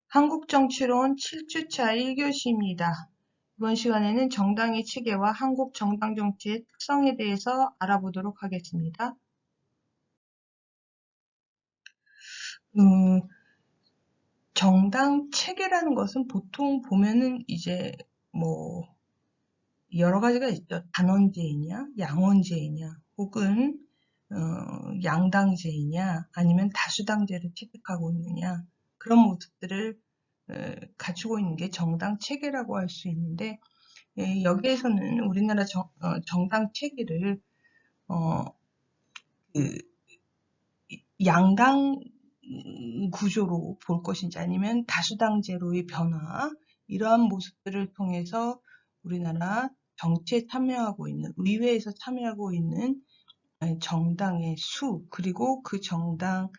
한국정치론 7주차 1교시입니다. 이번 시간에는 정당의 체계와 한국 정당 정치의 특성에 대해서 알아보도록 하겠습니다. 정당 체계라는 것은 보통 보면은 이제 뭐 여러 가지가 있죠. 단원제이냐, 양원제이냐, 혹은 양당제이냐, 아니면 다수당제를 채택하고 있느냐, 그런 모습들을 갖추고 있는 게 정당 체계라고 할 수 있는데, 여기에서는 우리나라 정당 체계를 그 양당 구조로 볼 것인지 아니면 다수당제로의 변화, 이러한 모습들을 통해서 우리나라 정치에 참여하고 있는, 의회에서 참여하고 있는 정당의 수, 그리고 그 정당의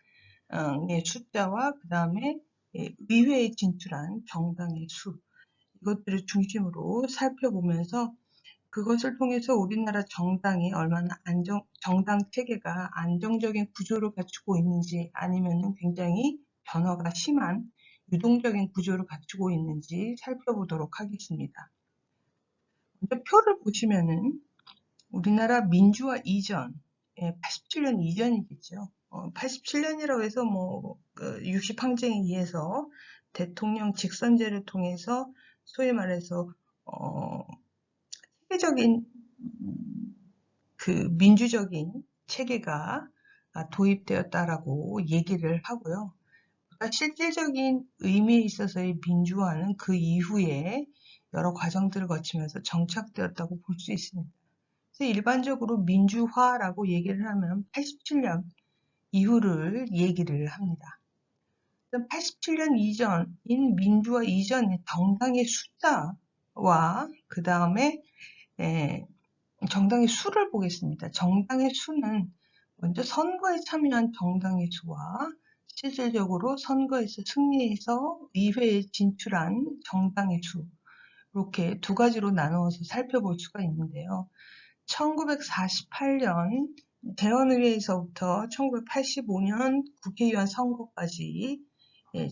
숫자와 그 다음에 의회에 진출한 정당의 수, 이것들을 중심으로 살펴보면서 그것을 통해서 우리나라 정당이 얼마나 정당 체계가 안정적인 구조를 갖추고 있는지 아니면은 굉장히 변화가 심한 유동적인 구조를 갖추고 있는지 살펴보도록 하겠습니다. 먼저 표를 보시면은 우리나라 민주화 이전, 87년 이전이겠죠. 87년이라고 해서 60항쟁에 의해서 대통령 직선제를 통해서 소위 말해서 체계적인 그 민주적인 체계가 도입되었다라고 얘기를 하고요. 그러니까 실질적인 의미에 있어서의 민주화는 그 이후에 여러 과정들을 거치면서 정착되었다고 볼 수 있습니다. 그래서 일반적으로 민주화라고 얘기를 하면 87년 이후를 얘기를 합니다. 87년 이전인 민주화 이전의 정당의 숫자와 그 다음에 정당의 수를 보겠습니다. 정당의 수는 먼저 선거에 참여한 정당의 수와 실질적으로 선거에서 승리해서 의회에 진출한 정당의 수, 이렇게 두 가지로 나누어서 살펴볼 수가 있는데요. 1948년 대원의회에서부터 1985년 국회의원 선거까지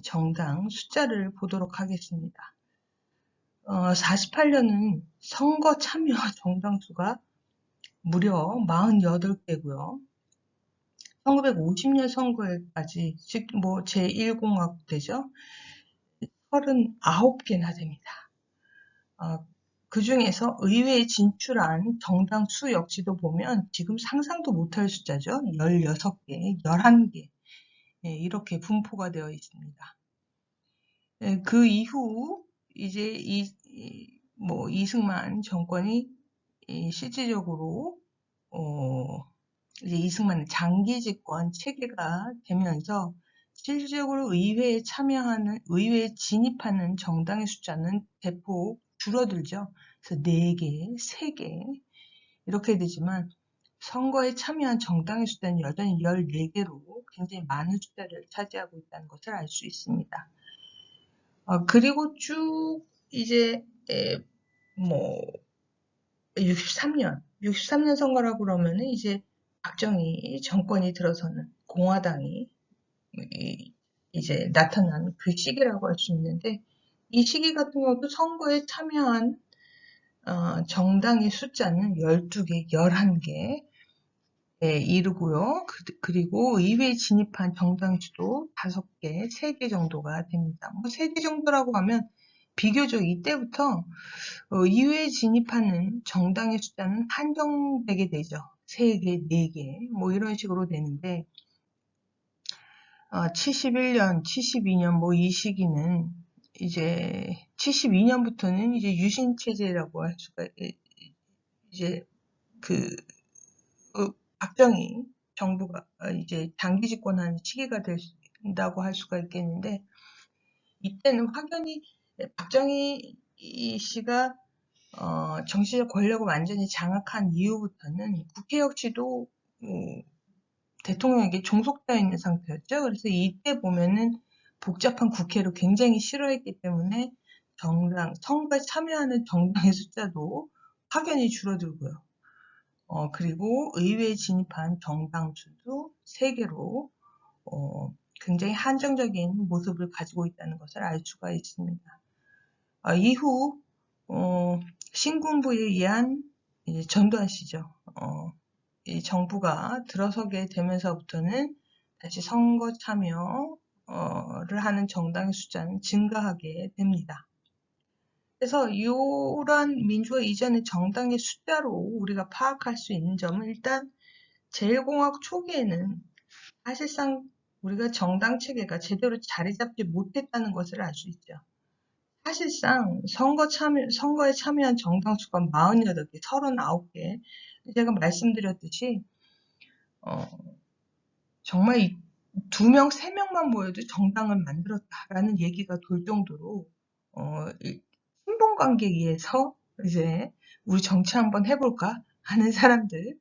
정당 숫자를 보도록 하겠습니다. 48년은 선거 참여 정당 수가 무려 48개고요. 1950년 선거에까지, 즉 제1공화국 되죠. 39개나 됩니다. 그 중에서 의회에 진출한 정당 수 역시도 보면 지금 상상도 못할 숫자죠. 16개, 11개 이렇게 분포가 되어 있습니다. 그 이후 이제 이승만 정권이 실질적으로 이제 이승만의 장기 집권 체계가 되면서 실질적으로 의회에 진입하는 정당의 숫자는 대폭 줄어들죠. 그래서 4개, 3개 이렇게 되지만 선거에 참여한 정당의 숫자는 여전히 14개로 굉장히 많은 숫자를 차지하고 있다는 것을 알 수 있습니다. 그리고 쭉 이제 63년 선거라고 그러면은 이제 박정희 정권이 들어서는 공화당이 이제 나타난 그 시기라고 할 수 있는데, 이 시기 같은 경우도 선거에 참여한 정당의 숫자는 12개, 11개 이르고요. 그리고 의회에 진입한 정당 수도 5개, 3개 정도가 됩니다. 3개 정도라고 하면 비교적 이때부터 의회에 진입하는 정당의 숫자는 한정되게 되죠. 3개, 4개 이런 식으로 되는데 71년, 72년 이 시기는 이제 72년부터는 이제 유신 체제라고 할 수가 이제 박정희 정부가 이제 장기 집권하는 시기가 된다고 할 수가 있겠는데, 이때는 확연히 박정희 씨가 정치적 권력을 완전히 장악한 이후부터는 국회 역시도 대통령에게 종속되어 있는 상태였죠. 그래서 이때 보면은 복잡한 국회를 굉장히 싫어했기 때문에 선거에 참여하는 정당의 숫자도 확연히 줄어들고요. 그리고 의회에 진입한 정당 수도 3개로 굉장히 한정적인 모습을 가지고 있다는 것을 알 수가 있습니다. 이후 신군부에 의한 이제 전두환 씨죠. 이 정부가 들어서게 되면서부터는 다시 선거 참여를 하는 정당의 숫자는 증가하게 됩니다. 그래서 이러한 민주화 이전의 정당의 숫자로 우리가 파악할 수 있는 점은 일단 제1공화국 초기에는 사실상 우리가 정당 체계가 제대로 자리 잡지 못했다는 것을 알 수 있죠. 사실상 선거에 참여한 정당 수가 48개, 39개. 제가 말씀드렸듯이, 정말 2명, 3명만 모여도 정당을 만들었다라는 얘기가 돌 정도로, 친분 관계에 의해서 이제 우리 정치 한번 해볼까 하는 사람들,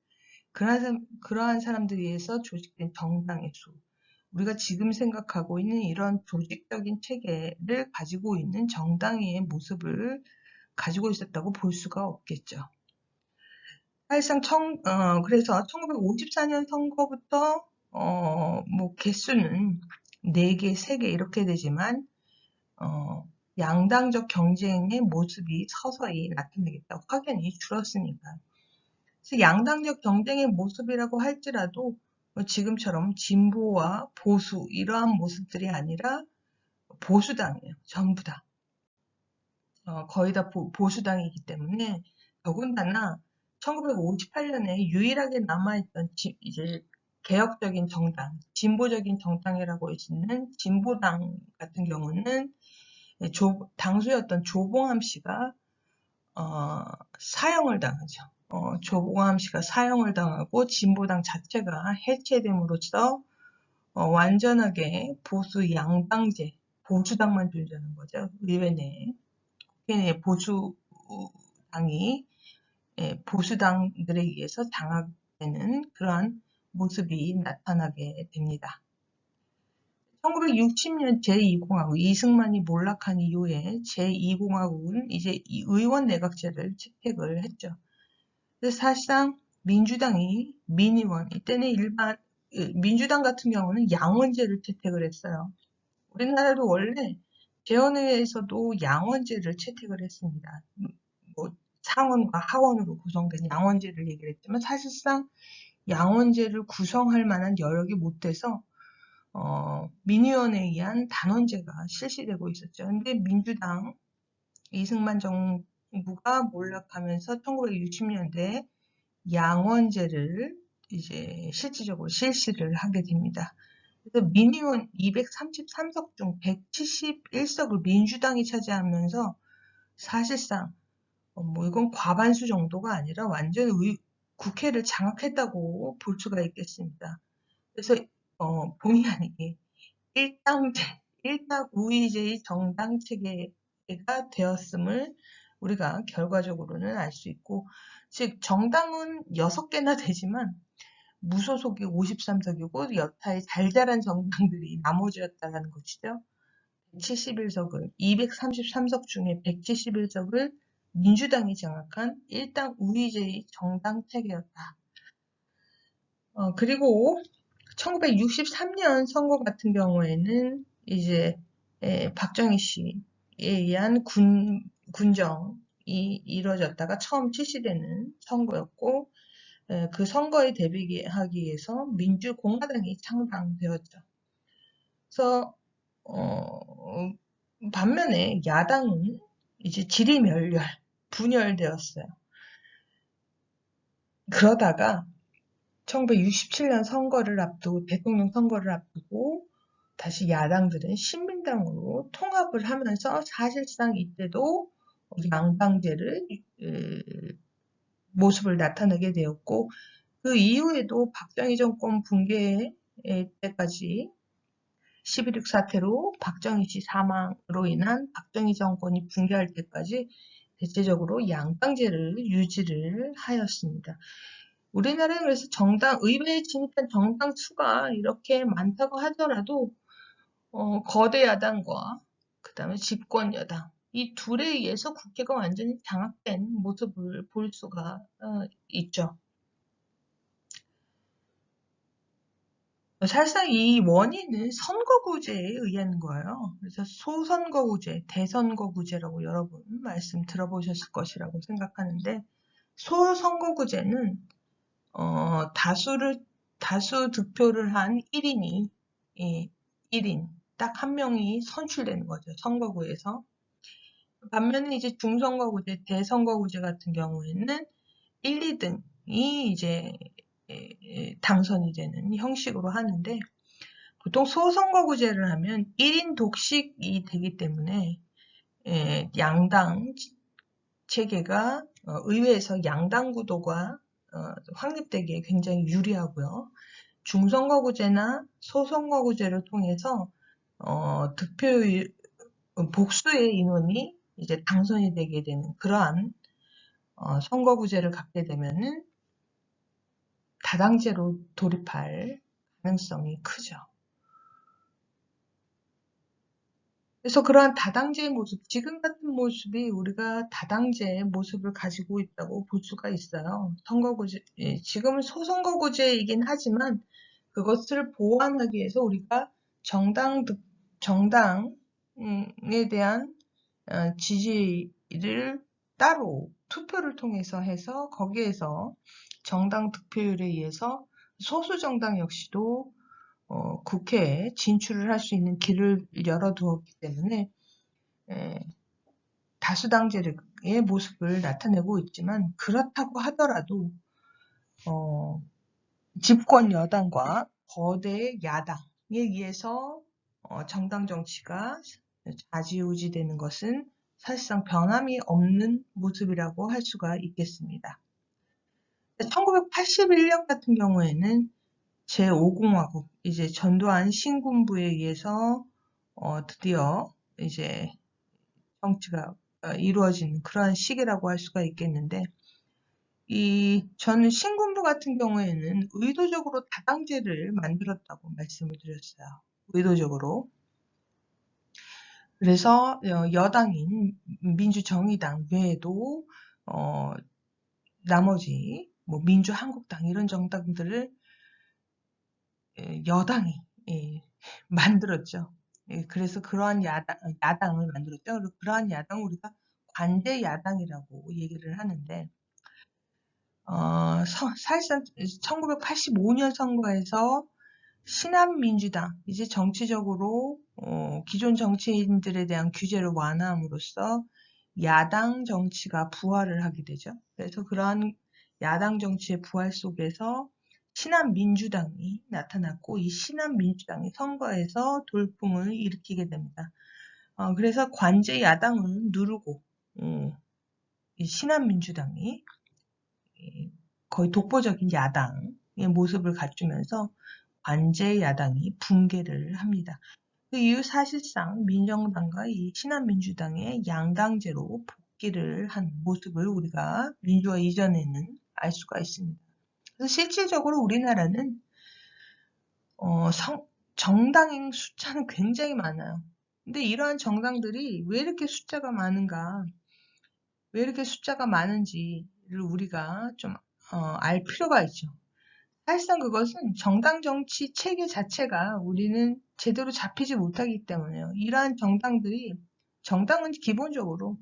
그러한 사람들에 의해서 조직된 정당의 수. 우리가 지금 생각하고 있는 이런 조직적인 체계를 가지고 있는 정당의 모습을 가지고 있었다고 볼 수가 없겠죠. 사실상 그래서 1954년 선거부터 개수는 4개, 3개 이렇게 되지만 양당적 경쟁의 모습이 서서히 나타나겠다. 확연히 줄었으니까. 그래서 양당적 경쟁의 모습이라고 할지라도 지금처럼 진보와 보수 이러한 모습들이 아니라 보수당이에요. 전부 다. 거의 다 보수당이기 때문에 더군다나 1958년에 유일하게 남아있던 이제 개혁적인 정당, 진보적인 정당이라고 있는 진보당 같은 경우는 당수였던 조봉암 씨가 사형을 당하죠. 조봉암 씨가 사형을 당하고 진보당 자체가 해체됨으로써 완전하게 보수 양당제, 보수당만 존재하는 거죠. 의회 내에. 국회 내 보수당이 보수당들에 의해서 장악되는 그러한 모습이 나타나게 됩니다. 1960년 제2공화국, 이승만이 몰락한 이후에 제2공화국은 이제 의원 내각제를 채택을 했죠. 그래서 사실상 민주당이 민의원, 이때는 민주당 같은 경우는 양원제를 채택을 했어요. 우리나라도 원래 재헌회에서도 양원제를 채택을 했습니다. 상원과 하원으로 구성된 양원제를 얘기를 했지만 사실상 양원제를 구성할 만한 여력이 못 돼서 민의원에 의한 단원제가 실시되고 있었죠. 근데 민주당 이승만 정부가 몰락하면서 1960년대에 양원제를 이제 실질적으로 실시를 하게 됩니다. 그래서 민의원 233석 중 171석을 민주당이 차지하면서 사실상 이건 과반수 정도가 아니라 완전 국회를 장악했다고 볼 수가 있겠습니다. 그래서 본의 아니게 일당 우위제의 정당 체계가 되었음을 우리가 결과적으로는 알 수 있고, 즉 정당은 6개나 되지만 무소속이 53석이고 여타의 잘 자란 정당들이 나머지였다는 것이죠. 233석 중에 171석을 민주당이 장악한 일당 우위제의 정당 체계였다. 그리고 1963년 선거 같은 경우에는 이제 박정희 씨에 의한 군정이 이루어졌다가 처음 실시되는 선거였고, 그 선거에 대비하기 위해서 민주공화당이 창당되었죠. 그래서 반면에 야당은 이제 지리멸렬, 분열되었어요. 그러다가 1967년 선거를 앞두고, 대통령 선거를 앞두고 다시 야당들은 신민당으로 통합을 하면서 사실상 이때도 양당제를 모습을 나타내게 되었고, 그 이후에도 박정희 정권 붕괴 때까지 11.6 사태로 박정희 씨 사망으로 인한 박정희 정권이 붕괴할 때까지 대체적으로 양당제를 유지를 하였습니다. 우리나라는 그래서 의회에 진입한 정당 수가 이렇게 많다고 하더라도 거대 야당과 그 다음에 집권 여당 이 둘에 의해서 국회가 완전히 장악된 모습을 볼 수가 있죠. 사실상 이 원인은 선거구제에 의한 거예요. 그래서 소선거구제, 대선거구제라고 여러분 말씀 들어보셨을 것이라고 생각하는데, 소선거구제는 다수 득표를 한 1인이 1인 딱 한 명이 선출되는 거죠. 선거구에서. 반면에 이제 중선거구제, 대선거구제 같은 경우에는 1, 2등이 이제 당선이 되는 형식으로 하는데, 보통 소선거구제를 하면 1인 독식이 되기 때문에 양당 체계가 의회에서 양당 구도가 확립되기에 굉장히 유리하고요. 중선거구제나 소선거구제를 통해서 득표율 복수의 인원이 이제 당선이 되게 되는 그러한 선거구제를 갖게 되면은 다당제로 돌입할 가능성이 크죠. 그래서 그러한 다당제의 모습, 지금 같은 모습이 우리가 다당제의 모습을 가지고 있다고 볼 수가 있어요. 선거구제, 지금은 소선거구제이긴 하지만 그것을 보완하기 위해서 우리가 정당에 대한 지지를 따로 투표를 통해서 해서 거기에서 정당 득표율에 의해서 소수 정당 역시도 국회에 진출을 할 수 있는 길을 열어두었기 때문에 다수당제의 모습을 나타내고 있지만, 그렇다고 하더라도 집권 여당과 거대 야당에 의해서 정당 정치가 좌지우지되는 것은 사실상 변함이 없는 모습이라고 할 수가 있겠습니다. 1981년 같은 경우에는 제5공화국, 이제 전두환 신군부에 의해서 드디어 이제 정치가 이루어지는 그러한 시기라고 할 수가 있겠는데, 저는 신군부 같은 경우에는 의도적으로 다당제를 만들었다고 말씀을 드렸어요. 의도적으로. 그래서 여당인 민주정의당 외에도 나머지 뭐 민주한국당 이런 정당들을 여당이 만들었죠. 그래서 그러한 야당을 만들었죠. 그리고 그러한 야당을 우리가 관제 야당이라고 얘기를 하는데, 사실상 1985년 선거에서 신한민주당, 이제 정치적으로 기존 정치인들에 대한 규제를 완화함으로써 야당 정치가 부활을 하게 되죠. 그래서 그러한 야당 정치의 부활 속에서 신한민주당이 나타났고, 이 신한민주당이 선거에서 돌풍을 일으키게 됩니다. 그래서 관제 야당을 누르고 이 신한민주당이 거의 독보적인 야당의 모습을 갖추면서 관제 야당이 붕괴를 합니다. 그 이후 사실상 민정당과 이 신한민주당의 양당제로 복귀를 한 모습을 우리가 민주화 이전에는 알 수가 있습니다. 그래서 실질적으로 우리나라는 정당의 숫자는 굉장히 많아요. 근데 이러한 정당들이 왜 이렇게 숫자가 많은가, 왜 이렇게 숫자가 많은지를 우리가 좀 알 필요가 있죠. 사실상 그것은 정당 정치 체계 자체가 우리는 제대로 잡히지 못하기 때문에요. 이러한 정당은 기본적으로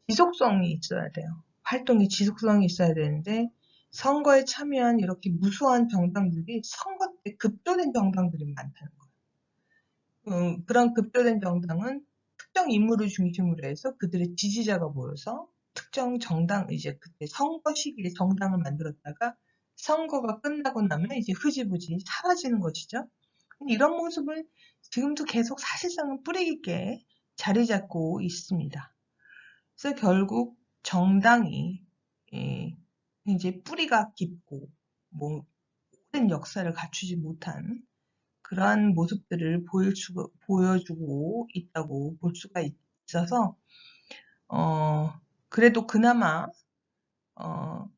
지속성이 있어야 돼요. 활동이 지속성이 있어야 되는데, 선거에 참여한 이렇게 무수한 정당들이 선거 때 급조된 정당들이 많다는 거예요. 그런 급조된 정당은 특정 인물을 중심으로 해서 그들의 지지자가 모여서 특정 정당, 이제 그때 선거 시기에 정당을 만들었다가 선거가 끝나고 나면 이제 흐지부지 사라지는 것이죠. 이런 모습을 지금도 계속 사실상은 뿌리 깊게 자리 잡고 있습니다. 그래서 결국 정당이 이제 뿌리가 깊고 뭐 오랜 역사를 갖추지 못한 그러한 모습들을 보여주고 있다고 볼 수가 있어서 그래도 그나마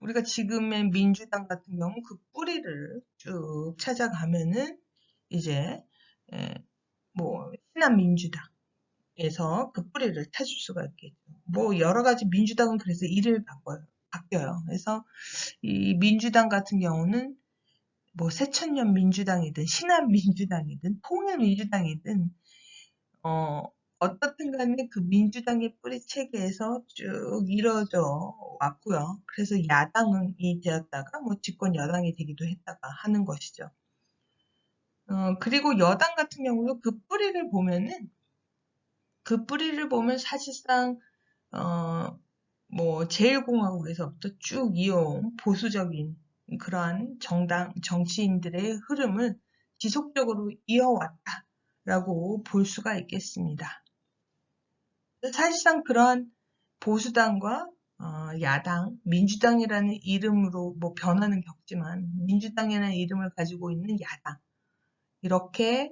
우리가 지금의 민주당 같은 경우 그 뿌리를 쭉 찾아가면은 이제 뭐 신한민주당에서 그 뿌리를 찾을 수가 있겠죠. 뭐 여러 가지 민주당은 그래서 이름을 바뀌어요. 그래서 이 민주당 같은 경우는 뭐 새천년 민주당이든 신한민주당이든 통일민주당이든 어떻든 간에 그 민주당의 뿌리 체계에서 쭉 이뤄져 왔고요. 그래서 야당이 되었다가 뭐 집권 여당이 되기도 했다가 하는 것이죠. 그리고 여당 같은 경우도 그 뿌리를 보면 사실상 뭐 제1공화국에서부터 쭉 이어온 보수적인 그러한 정치인들의 흐름을 지속적으로 이어왔다라고 볼 수가 있겠습니다. 사실상 그러한 보수당과 야당, 민주당이라는 이름으로 뭐 변화는 겪지만 민주당이라는 이름을 가지고 있는 야당, 이렇게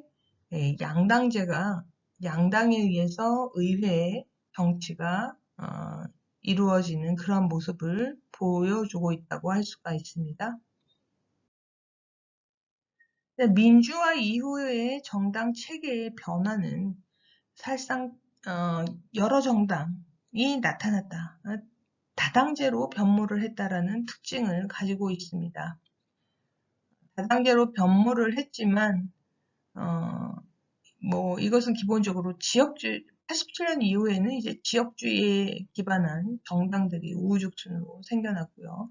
양당에 의해서 의회 정치가 이루어지는 그런 모습을 보여주고 있다고 할 수가 있습니다. 민주화 이후의 정당 체계의 변화는 사실상 여러 정당이 나타났다. 다당제로 변모를 했다라는 특징을 가지고 있습니다. 다당제로 변모를 했지만 뭐 이것은 기본적으로 87년 이후에는 이제 지역주의에 기반한 정당들이 우후죽순으로 생겨났고요.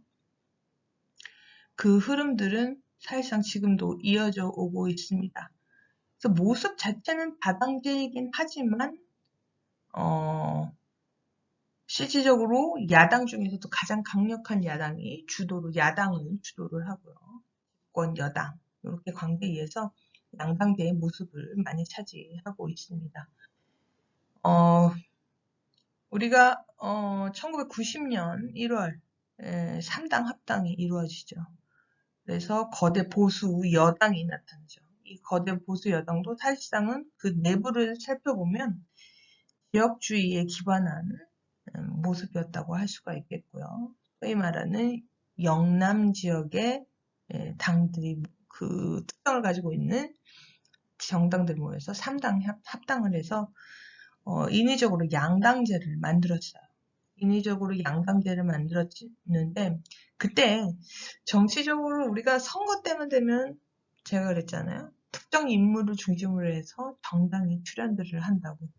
그 흐름들은 사실상 지금도 이어져 오고 있습니다. 그래서 모습 자체는 다당제이긴 하지만 실질적으로 야당 중에서도 가장 강력한 야당이 야당을 주도를 하고요. 집권 여당 이렇게 관계에 의해서 양당제의 모습을 많이 차지하고 있습니다. 우리가 1990년 1월 3당 합당이 이루어지죠. 그래서 거대 보수 여당이 나타나죠. 이 거대 보수 여당도 사실상은 그 내부를 살펴보면 지역주의에 기반한 모습이었다고 할 수가 있겠고요. 소위 말하는 영남 지역의 당들이 그 특성을 가지고 있는 정당들 모여서 3당 합당을 해서 인위적으로 양당제를 만들었어요. 인위적으로 양당제를 만들었는데 그때 정치적으로 우리가 선거 때만 되면 제가 그랬잖아요. 특정 인물을 중심으로 해서 정당이 출연들을 한다고.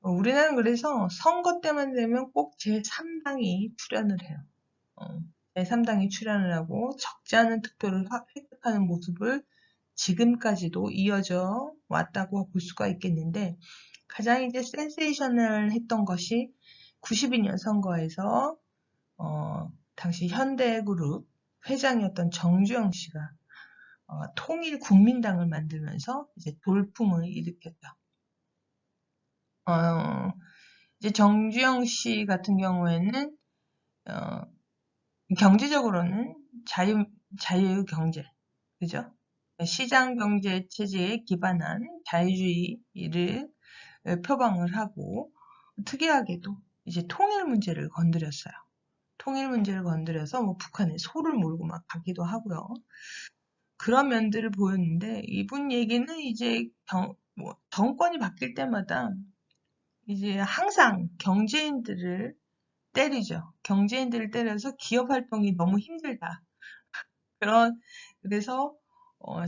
우리나라는 그래서 선거 때만 되면 꼭 제3당이 출연을 해요. 제3당이 출연을 하고 적지 않은 득표를 획득하는 모습을 지금까지도 이어져 왔다고 볼 수가 있겠는데 가장 이제 센세이셔널 했던 것이 92년 선거에서 당시 현대그룹 회장이었던 정주영 씨가 통일국민당을 만들면서 이제 돌풍을 일으켰죠. 이제 정주영 씨 같은 경우에는 경제적으로는 자유경제, 그죠? 시장 경제 체제에 기반한 자유주의를 표방을 하고 특이하게도 이제 통일 문제를 건드렸어요. 통일 문제를 건드려서 뭐 북한에 소를 몰고 막 가기도 하고요. 그런 면들을 보였는데 이분 얘기는 이제 뭐 정권이 바뀔 때마다 이제 항상 경제인들을 때리죠. 경제인들을 때려서 기업 활동이 너무 힘들다. 그래서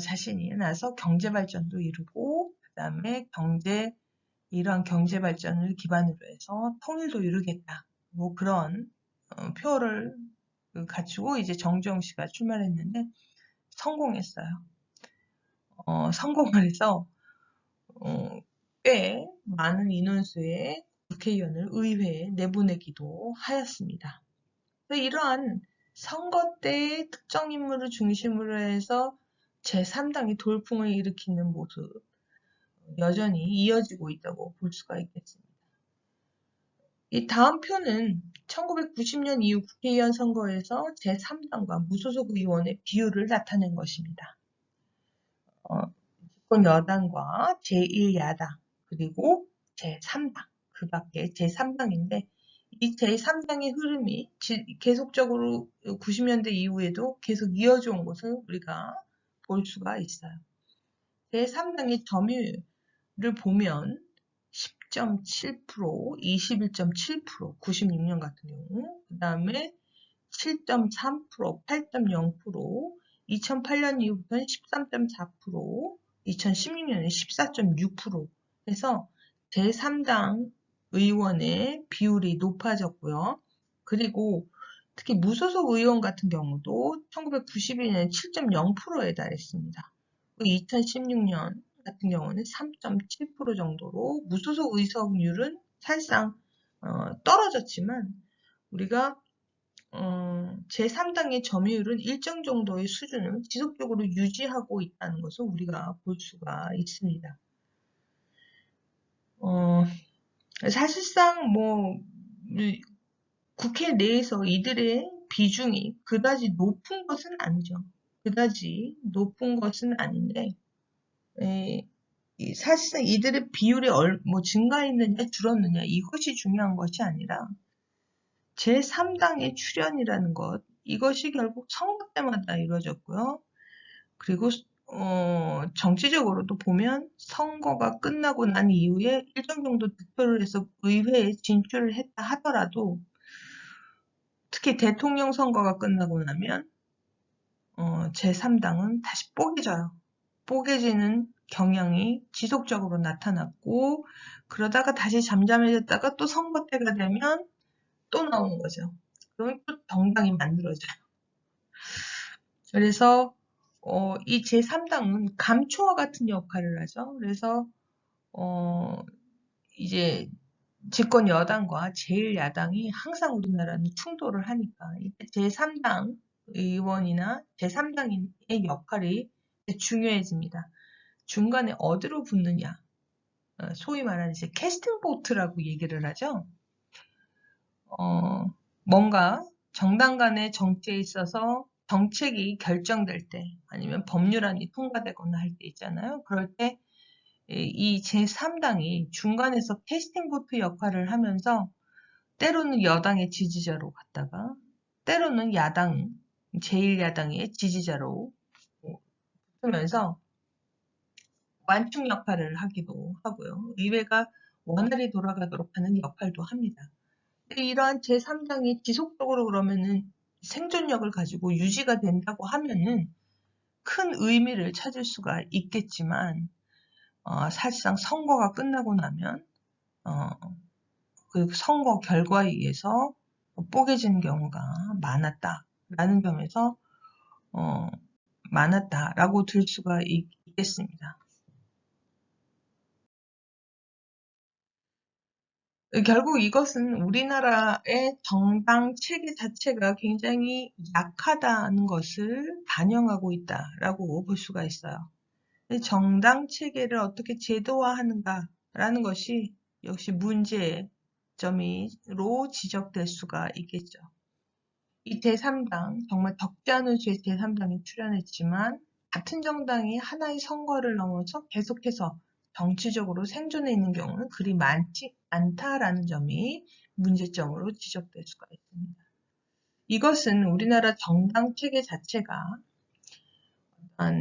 자신이 나서 경제 발전도 이루고 그다음에 이러한 경제 발전을 기반으로 해서 통일도 이루겠다. 뭐 그런 표를 갖추고 이제 정주영 씨가 출마했는데 성공했어요. 성공을 해서 꽤 많은 인원수의 국회의원을 의회에 내보내기도 하였습니다. 이러한 선거 때의 특정 인물을 중심으로 해서 제3당이 돌풍을 일으키는 모습 여전히 이어지고 있다고 볼 수가 있겠습니다. 이 다음 표는 1990년 이후 국회의원 선거에서 제3당과 무소속 의원의 비율을 나타낸 것입니다. 집권 여당과 제1야당 그리고 제3당 그 밖에 제3당인데 이 제3당의 흐름이 계속적으로 90년대 이후에도 계속 이어져 온 것을 우리가 볼 수가 있어요. 제3당의 점유율을 보면 10.7%, 21.7%, 96년 같은 경우, 그 다음에 7.3%, 8.0%, 2008년 이후부터는 13.4%, 2016년에 14.6% 해서 제3당 의원의 비율이 높아졌고요. 그리고 특히 무소속 의원 같은 경우도 1992년에 7.0%에 달했습니다. 2016년 같은 경우는 3.7% 정도로 무소속 의석률은 사실상 떨어졌지만 우리가 제3당의 점유율은 일정 정도의 수준을 지속적으로 유지하고 있다는 것을 우리가 볼 수가 있습니다. 사실상 국회 내에서 이들의 비중이 그다지 높은 것은 아니죠. 그다지 높은 것은 아닌데 사실상 이들의 비율이 증가했느냐 줄었느냐 이것이 중요한 것이 아니라 제3당의 출연이라는 것 이것이 결국 선거 때마다 이루어졌고요. 그리고 정치적으로도 보면 선거가 끝나고 난 이후에 일정 정도 득표를 해서 의회에 진출을 했다 하더라도 특히 대통령 선거가 끝나고 나면 제3당은 다시 뽀개져요. 뽀개지는 경향이 지속적으로 나타났고 그러다가 다시 잠잠해졌다가 또 선거 때가 되면 또 나오는 거죠. 그러면 또 정당이 만들어져요. 그래서 이 제3당은 감초와 같은 역할을 하죠. 그래서 이제 집권 여당과 제1야당이 항상 우리나라는 충돌을 하니까 제3당 의원이나 제3당의 역할이 중요해집니다. 중간에 어디로 붙느냐, 소위 말하는 이제 캐스팅 보트라고 얘기를 하죠. 뭔가 정당 간의 정치에 있어서 정책이 결정될 때 아니면 법률안이 통과되거나 할 때 있잖아요. 그럴 때 이 제3당이 중간에서 캐스팅 보트 역할을 하면서 때로는 여당의 지지자로 갔다가 때로는 야당, 제1야당의 지지자로 붙으면서 완충 역할을 하기도 하고요. 의회가 원활히 돌아가도록 하는 역할도 합니다. 이러한 제3당이 지속적으로 그러면은 생존력을 가지고 유지가 된다고 하면은 큰 의미를 찾을 수가 있겠지만 사실상 선거가 끝나고 나면 그 선거 결과에 의해서 뽀개지는 경우가 많았다라는 점에서 많았다라고 들 수가 있겠습니다. 결국 이것은 우리나라의 정당 체계 자체가 굉장히 약하다는 것을 반영하고 있다라고 볼 수가 있어요. 정당 체계를 어떻게 제도화하는가라는 것이 역시 문제점으로 지적될 수가 있겠죠. 이 제3당, 정말 적지 않은 수의 제3당이 출연했지만 같은 정당이 하나의 선거를 넘어서 계속해서 정치적으로 생존해 있는 경우는 그리 많지 않다라는 점이 문제점으로 지적될 수가 있습니다. 이것은 우리나라 정당 체계 자체가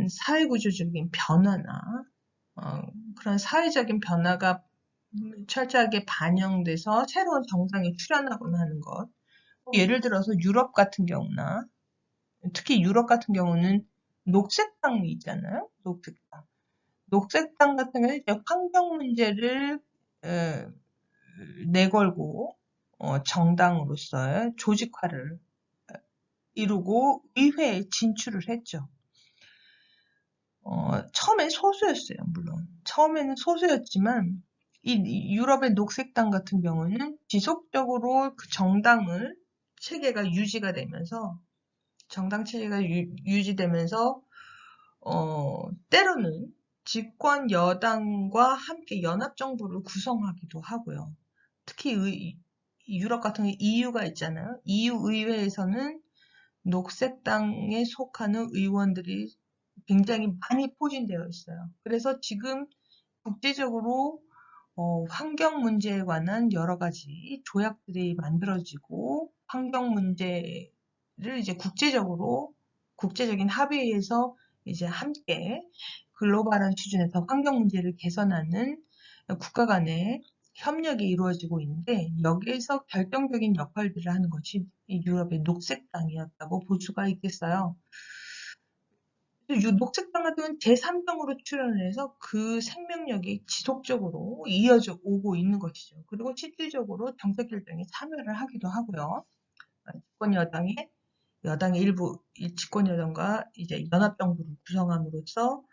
사회구조적인 변화나 그런 사회적인 변화가 철저하게 반영돼서 새로운 정당이 출현하거나 하는 것. 예를 들어서 유럽 같은 경우나 특히 유럽 같은 경우는 녹색당이 있잖아요. 녹색당. 녹색당 같은 경우는 이제 환경 문제를 내걸고 정당으로서의 조직화를 이루고 의회에 진출을 했죠. 처음엔 소수였어요. 물론 처음에는 소수였지만 이 유럽의 녹색당 같은 경우는 지속적으로 그 정당을 체계가 유지가 되면서 정당 체계가 유지되면서 때로는 집권 여당과 함께 연합정부를 구성하기도 하고요. 특히 유럽 같은 경우 EU가 있잖아요. EU 의회에서는 녹색당에 속하는 의원들이 굉장히 많이 포진되어 있어요. 그래서 지금 국제적으로 환경 문제에 관한 여러 가지 조약들이 만들어지고 환경 문제를 이제 국제적인 합의에서 이제 함께 글로벌한 수준에서 환경 문제를 개선하는 국가 간의 협력이 이루어지고 있는데 여기에서 결정적인 역할들을 하는 것이 유럽의 녹색당이었다고 볼 수가 있겠어요. 녹색당 같은 경우는 제3당으로 출연을 해서 그 생명력이 지속적으로 이어져 오고 있는 것이죠. 그리고 실질적으로 정책 결정에 참여를 하기도 하고요. 집권 여당의 일부 집권 여당과 이제 연합정부를 구성함으로써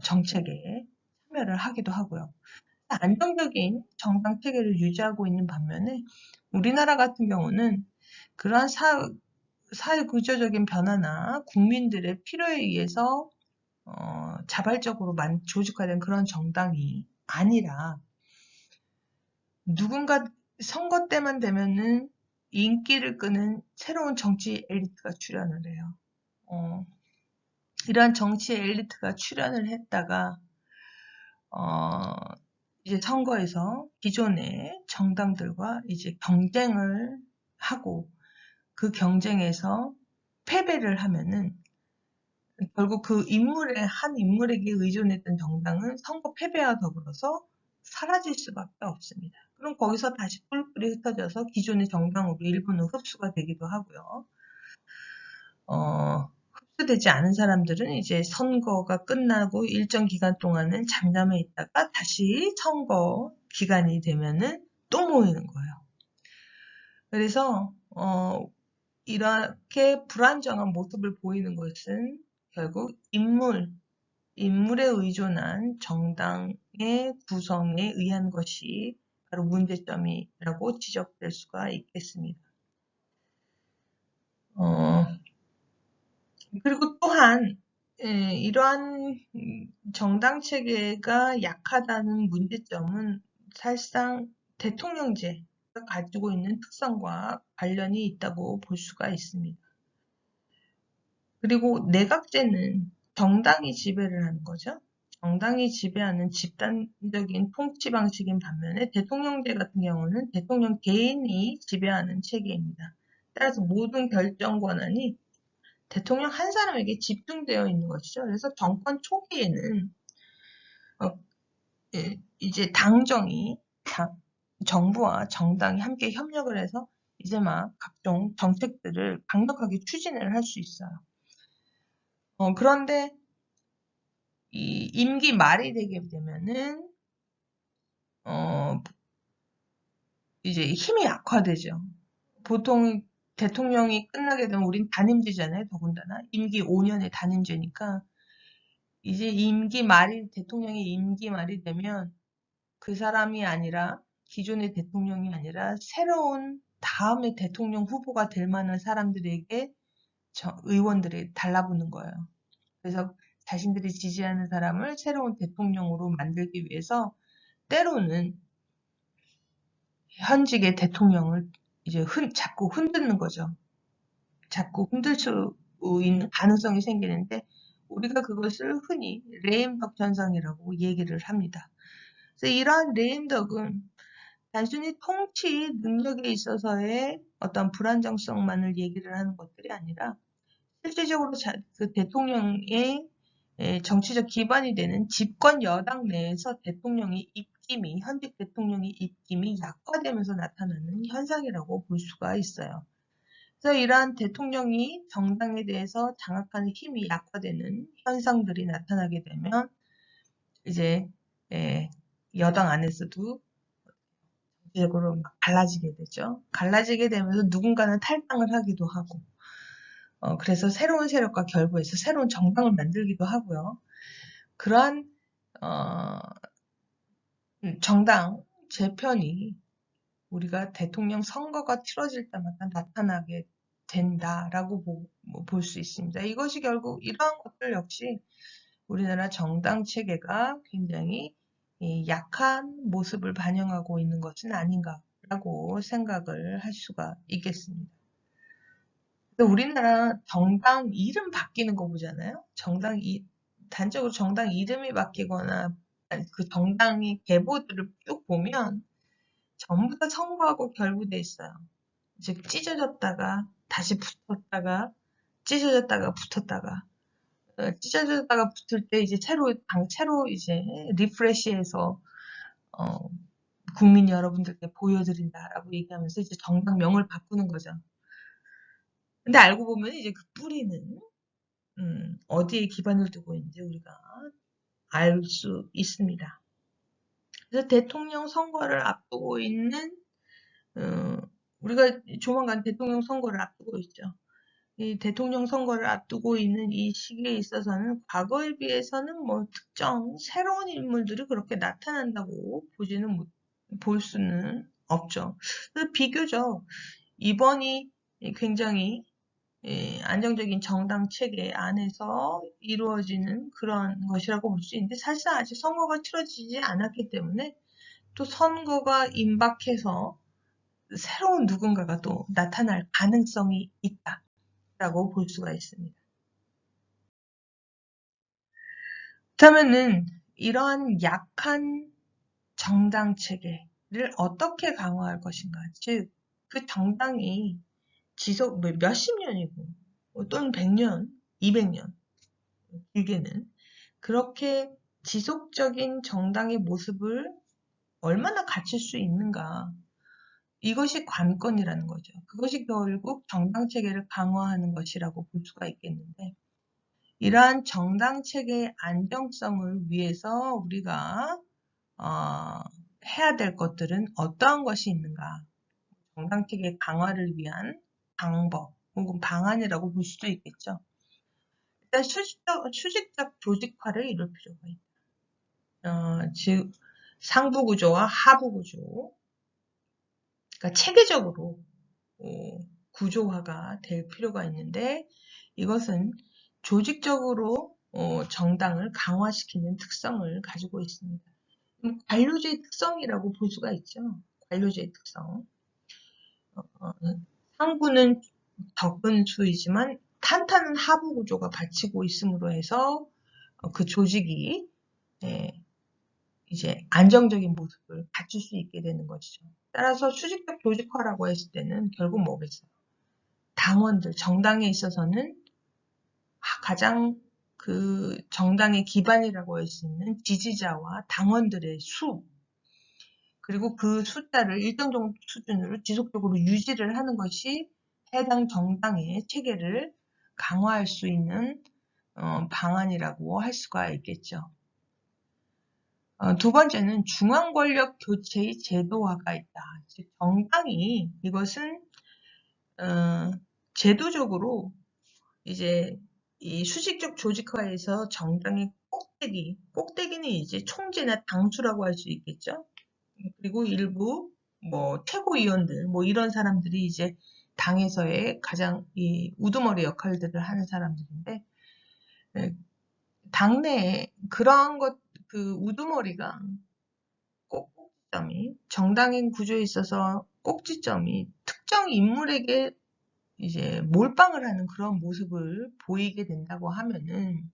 정책에 참여를 하기도 하고요. 안정적인 정당 체계를 유지하고 있는 반면에 우리나라 같은 경우는 그러한 사회 구조적인 변화나 국민들의 필요에 의해서 자발적으로 조직화된 그런 정당이 아니라 누군가 선거 때만 되면은 인기를 끄는 새로운 정치 엘리트가 출연을 해요. 이러한 정치 엘리트가 출연을 했다가 이제 선거에서 기존의 정당들과 이제 경쟁을 하고 그 경쟁에서 패배를 하면은 결국 한 인물에게 의존했던 정당은 선거 패배와 더불어서 사라질 수밖에 없습니다. 그럼 거기서 다시 뿔뿔이 흩어져서 기존의 정당으로 일부는 흡수가 되기도 하고요. 흡수되지 않은 사람들은 이제 선거가 끝나고 일정 기간 동안은 잠잠해 있다가 다시 선거 기간이 되면은 또 모이는 거예요. 그래서 이렇게 불안정한 모습을 보이는 것은 결국 인물에 의존한 정당의 구성에 의한 것이 바로 문제점이라고 지적될 수가 있겠습니다. 그리고 또한 이러한 정당 체계가 약하다는 문제점은 사실상 대통령제가 가지고 있는 특성과 관련이 있다고 볼 수가 있습니다. 그리고 내각제는 정당이 지배를 하는 거죠. 정당이 지배하는 집단적인 통치 방식인 반면에 대통령제 같은 경우는 대통령 개인이 지배하는 체계입니다. 따라서 모든 결정 권한이 대통령 한 사람에게 집중되어 있는 것이죠. 그래서 정권 초기에는 이제 정부와 정당이 함께 협력을 해서 이제 막 각종 정책들을 강력하게 추진을 할 수 있어요. 그런데 이 임기 말이 되게 되면은 이제 힘이 약화되죠. 보통 대통령이 끝나게 되면 우린 단임제잖아요. 더군다나 임기 5년의 단임제니까 이제 대통령의 임기 말이 되면 그 사람이 아니라 기존의 대통령이 아니라 새로운 다음에 대통령 후보가 될 만한 사람들에게 의원들이 달라붙는 거예요. 그래서 자신들이 지지하는 사람을 새로운 대통령으로 만들기 위해서 때로는 현직의 대통령을 이제 자꾸 흔드는 거죠. 자꾸 흔들 수 있는 가능성이 생기는데 우리가 그것을 흔히 레임덕 현상이라고 얘기를 합니다. 그래서 이러한 레임덕은 단순히 통치 능력에 있어서의 어떤 불안정성만을 얘기를 하는 것들이 아니라 실질적으로 그 대통령의 정치적 기반이 되는 집권 여당 내에서 현직 대통령의 입김이 약화되면서 나타나는 현상이라고 볼 수가 있어요. 그래서 이러한 대통령이 정당에 대해서 장악하는 힘이 약화되는 현상들이 나타나게 되면 이제 여당 안에서도 정치적으로 갈라지게 되죠. 갈라지게 되면서 누군가는 탈당을 하기도 하고 그래서 새로운 세력과 결부해서 새로운 정당을 만들기도 하고요. 그러한 정당 재편이 우리가 대통령 선거가 치러질 때마다 나타나게 된다라고 볼 수 있습니다. 이것이 결국 이러한 것들 역시 우리나라 정당 체계가 굉장히 약한 모습을 반영하고 있는 것은 아닌가라고 생각을 할 수가 있겠습니다. 우리나라 정당 이름 바뀌는 거 보잖아요. 단적으로 정당 이름이 바뀌거나 그 정당의 계보들을 쭉 보면 전부 다 선거하고 결부돼 있어요. 즉 찢어졌다가 다시 붙었다가 찢어졌다가 붙었다가 찢어졌다가 붙을 때 이제 새로 이제 리프레시해서 국민 여러분들께 보여드린다라고 얘기하면서 이제 정당명을 바꾸는 거죠. 근데 알고 보면 이제 그 뿌리는 어디에 기반을 두고 있는지 우리가 알 수 있습니다. 그래서 대통령 선거를 앞두고 있는 우리가 조만간 대통령 선거를 앞두고 있죠. 이 대통령 선거를 앞두고 있는 이 시기에 있어서는 과거에 비해서는 뭐 특정 새로운 인물들이 그렇게 나타난다고 볼 수는 없죠. 그래서 비교적 이번이 굉장히 안정적인 정당 체계 안에서 이루어지는 그런 것이라고 볼 수 있는데 사실은 아직 선거가 치러지지 않았기 때문에 또 선거가 임박해서 새로운 누군가가 또 나타날 가능성이 있다라고 볼 수가 있습니다. 그렇다면은 이러한 약한 정당 체계를 어떻게 강화할 것인가? 즉, 그 정당이 지속 몇십 년이고 또는 100년, 200년 길게는 그렇게 지속적인 정당의 모습을 얼마나 갖출 수 있는가? 이것이 관건이라는 거죠. 그것이 결국 정당 체계를 강화하는 것이라고 볼 수가 있겠는데, 이러한 정당 체계의 안정성을 위해서 우리가 해야 될 것들은 어떠한 것이 있는가? 정당 체계 강화를 위한 방법 혹은 방안이라고 볼 수도 있겠죠. 일단 수직적 조직화를 이룰 필요가 있다. 즉 상부 구조와 하부 구조, 그러니까 체계적으로 구조화가 될 필요가 있는데 이것은 조직적으로 정당을 강화시키는 특성을 가지고 있습니다. 관료제의 특성이라고 볼 수가 있죠. 관료제의 특성. 상부는 적은 수이지만 탄탄한 하부 구조가 받치고 있음으로 해서 그 조직이 이제 안정적인 모습을 갖출 수 있게 되는 것이죠. 따라서 수직적 조직화라고 했을 때는 결국 뭐겠어요? 당원들, 정당에 있어서는 가장 그 정당의 기반이라고 할 수 있는 지지자와 당원들의 수, 그리고 그 숫자를 일정 정도 수준으로 지속적으로 유지를 하는 것이 해당 정당의 체계를 강화할 수 있는 방안이라고 할 수가 있겠죠. 두 번째는 중앙 권력 교체의 제도화가 있다. 즉 정당이 이것은 제도적으로 이제 이 수직적 조직화에서 정당의 꼭대기는 이제 총재나 당수라고 할 수 있겠죠. 그리고 일부 뭐 최고위원들 뭐 이런 사람들이 이제 당에서의 가장 이 우두머리 역할들을 하는 사람들인데 당내에 그러한 그 우두머리가 꼭지점이 정당인 구조에 있어서 꼭지점이 특정 인물에게 이제 몰빵을 하는 그런 모습을 보이게 된다고 하면은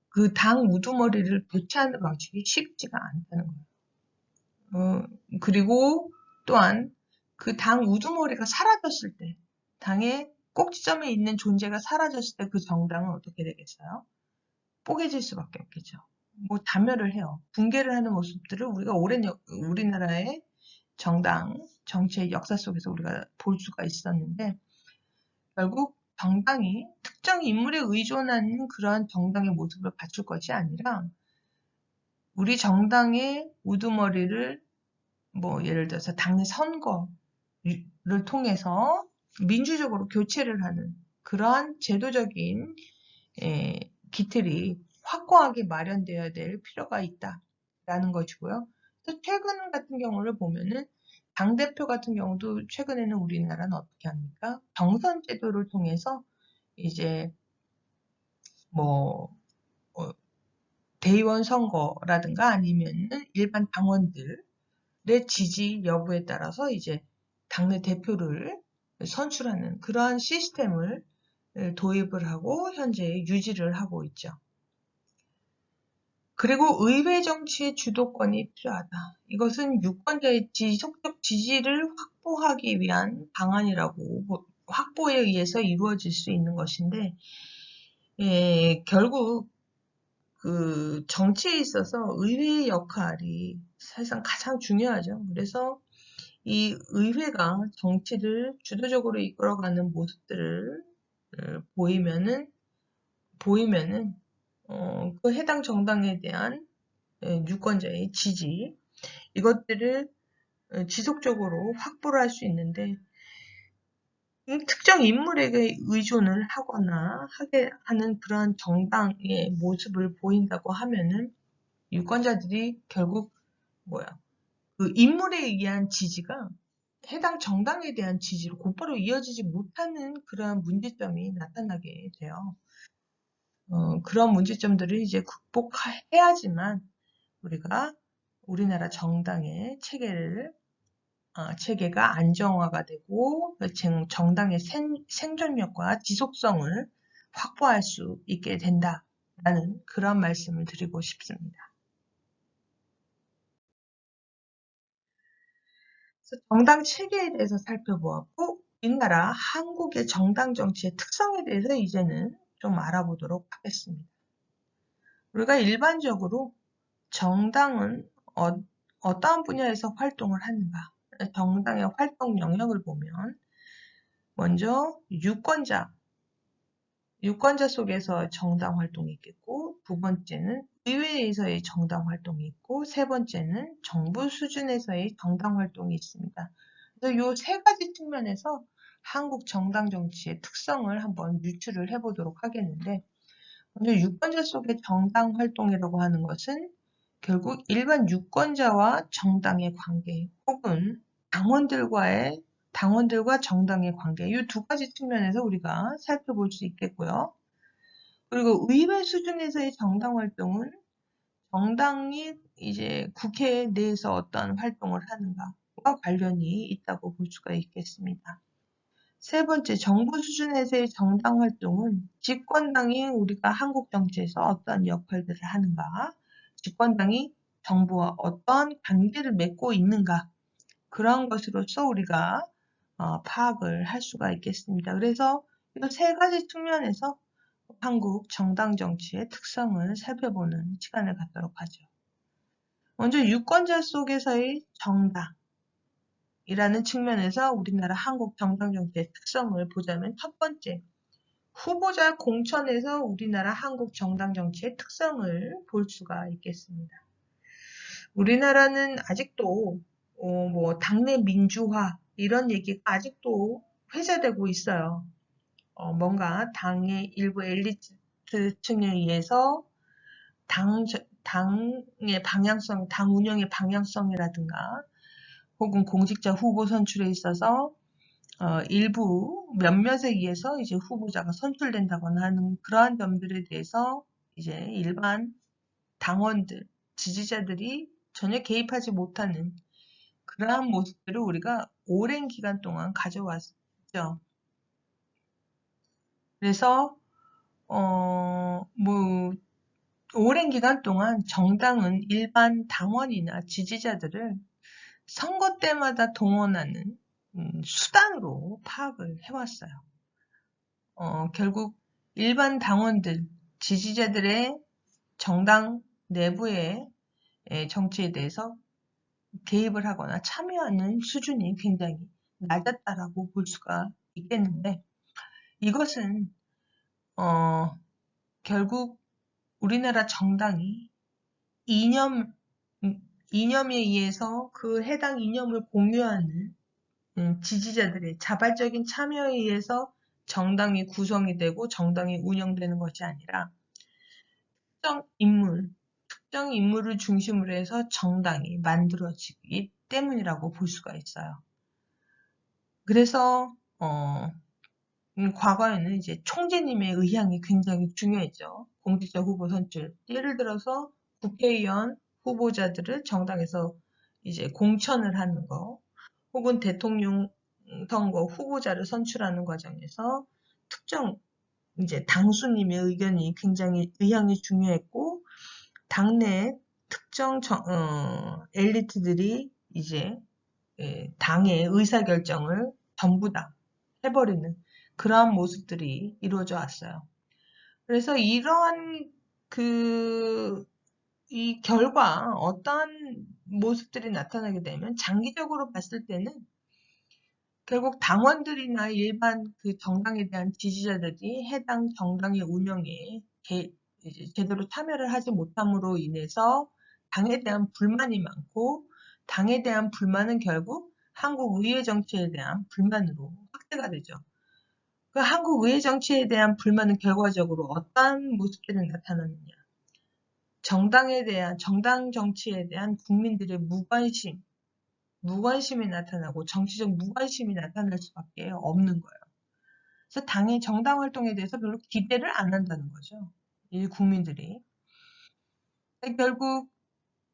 그 당 우두머리를 교체하는 방식이 쉽지가 않다는 거예요. 그리고 또한 그 당 우두머리가 사라졌을 때, 당의 꼭지점에 있는 존재가 사라졌을 때 그 정당은 어떻게 되겠어요? 뽀개질 수밖에 없겠죠. 뭐 다멸을 해요. 붕괴를 하는 모습들을 우리가 오랜 우리나라의 정당, 정치의 역사 속에서 우리가 볼 수가 있었는데 결국 정당이 특정 인물에 의존하는 그러한 정당의 모습을 갖출 것이 아니라 우리 정당의 우두머리를 뭐 예를 들어서 당내 선거를 통해서 민주적으로 교체를 하는 그러한 제도적인 기틀이 확고하게 마련되어야 될 필요가 있다라는 것이고요. 또 최근 같은 경우를 보면은 당대표 같은 경우도 최근에는 우리나라는 어떻게 합니까? 경선 제도를 통해서 이제 뭐 대의원 선거라든가 아니면은 일반 당원들의 지지 여부에 따라서 이제 당내 대표를 선출하는 그러한 시스템을 도입을 하고 현재 유지를 하고 있죠. 그리고 의회 정치의 주도권이 필요하다. 이것은 유권자의 지속적 지지를 확보하기 위한 방안이라고 확보에 의해서 이루어질 수 있는 것인데 결국 그 정치에 있어서 의회의 역할이 사실상 가장 중요하죠. 그래서 이 의회가 정치를 주도적으로 이끌어가는 모습들을 보이면은 그 해당 정당에 대한 유권자의 지지 이것들을 지속적으로 확보를 할 수 있는데 특정 인물에게 의존을 하거나 하게 하는 그러한 정당의 모습을 보인다고 하면은 유권자들이 결국 그 인물에 의한 지지가 해당 정당에 대한 지지로 곧바로 이어지지 못하는 그러한 문제점이 나타나게 돼요. 그런 문제점들을 이제 극복해야지만 우리나라 정당의 체계가 안정화가 되고 정당의 생존력과 지속성을 확보할 수 있게 된다라는 그런 말씀을 드리고 싶습니다. 그래서 정당 체계에 대해서 살펴보았고 우리나라 한국의 정당 정치의 특성에 대해서 이제는 좀 알아보도록 하겠습니다. 우리가 일반적으로 정당은 어떠한 분야에서 활동을 하는가? 정당의 활동 영역을 보면 먼저 유권자 속에서 정당 활동이 있겠고 두 번째는 의회에서의 정당 활동이 있고 세 번째는 정부 수준에서의 정당 활동이 있습니다. 그래서 이 세 가지 측면에서 한국 정당 정치의 특성을 한번 유추를 해보도록 하겠는데 먼저 유권자 속의 정당 활동이라고 하는 것은 결국 일반 유권자와 정당의 관계 혹은 당원들과 정당의 관계 이 두 가지 측면에서 우리가 살펴볼 수 있겠고요. 그리고 의회 수준에서의 정당 활동은 정당이 이제 국회 내에서 어떠한 활동을 하는가와 관련이 있다고 볼 수가 있겠습니다. 세 번째, 정부 수준에서의 정당 활동은 집권당이 우리가 한국 정치에서 어떠한 역할들을 하는가, 집권당이 정부와 어떠한 관계를 맺고 있는가, 그런 것으로서 우리가 파악을 할 수가 있겠습니다. 그래서 이 세 가지 측면에서 한국 정당 정치의 특성을 살펴보는 시간을 갖도록 하죠. 먼저 유권자 속에서의 정당이라는 측면에서 우리나라 한국 정당 정치의 특성을 보자면 첫 번째, 후보자 공천에서 우리나라 한국 정당 정치의 특성을 볼 수가 있겠습니다. 우리나라는 아직도 당내 민주화 이런 얘기가 아직도 회자되고 있어요. 뭔가 당의 일부 엘리트층에 의해서 당의 방향성, 당 운영의 방향성이라든가 혹은 공직자 후보 선출에 있어서 일부 몇몇에 의해서 이제 후보자가 선출된다거나 하는 그러한 점들에 대해서 이제 일반 당원들, 지지자들이 전혀 개입하지 못하는 그러한 모습들을 우리가 오랜 기간 동안 가져왔죠. 그래서 오랜 기간 동안 정당은 일반 당원이나 지지자들을 선거 때마다 동원하는 수단으로 파악을 해왔어요. 결국 일반 당원들, 지지자들의 정당 내부의 정치에 대해서 개입을 하거나 참여하는 수준이 굉장히 낮았다라고 볼 수가 있겠는데 이것은 결국 우리나라 정당이 이념에 의해서 그 해당 이념을 공유하는 지지자들의 자발적인 참여에 의해서 정당이 구성이 되고 정당이 운영되는 것이 아니라 특정 인물을 중심으로 해서 정당이 만들어지기 때문이라고 볼 수가 있어요. 그래서 과거에는 이제 총재님의 의향이 굉장히 중요했죠. 공직자 후보 선출. 예를 들어서 국회의원 후보자들을 정당에서 이제 공천을 하는 거, 혹은 대통령 선거 후보자를 선출하는 과정에서 특정 이제 당수님의 의향이 중요했고, 당내 특정 엘리트들이 이제 당의 의사결정을 전부 다 해버리는 그러한 모습들이 이루어져 왔어요. 그래서 이러한 이 결과 어떠한 모습들이 나타나게 되면 장기적으로 봤을 때는 결국 당원들이나 일반 그 정당에 대한 지지자들이 해당 정당의 운영에 이제 제대로 참여를 하지 못함으로 인해서 당에 대한 불만이 많고, 당에 대한 불만은 결국 한국 의회 정치에 대한 불만으로 확대가 되죠. 그 한국 의회 정치에 대한 불만은 결과적으로 어떠한 모습들이 나타나느냐. 정당 정치에 대한 국민들의 무관심이 나타나고 정치적 무관심이 나타날 수밖에 없는 거예요. 그래서 당의 정당 활동에 대해서 별로 기대를 안 한다는 거죠. 이 국민들이. 결국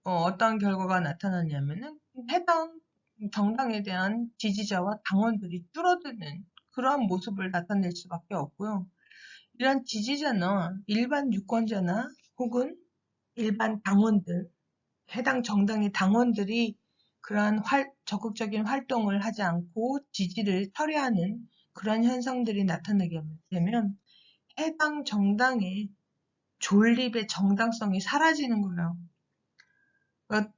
어떤 결과가 나타났냐면은 해당 정당에 대한 지지자와 당원들이 줄어드는 그러한 모습을 나타낼 수밖에 없고요. 이러한 지지자나 일반 유권자나 혹은 일반 당원들, 해당 정당의 당원들이 그러한 적극적인 활동을 하지 않고 지지를 철회하는 그런 현상들이 나타나게 되면 해당 정당의 존립의 정당성이 사라지는 거예요. 그러니까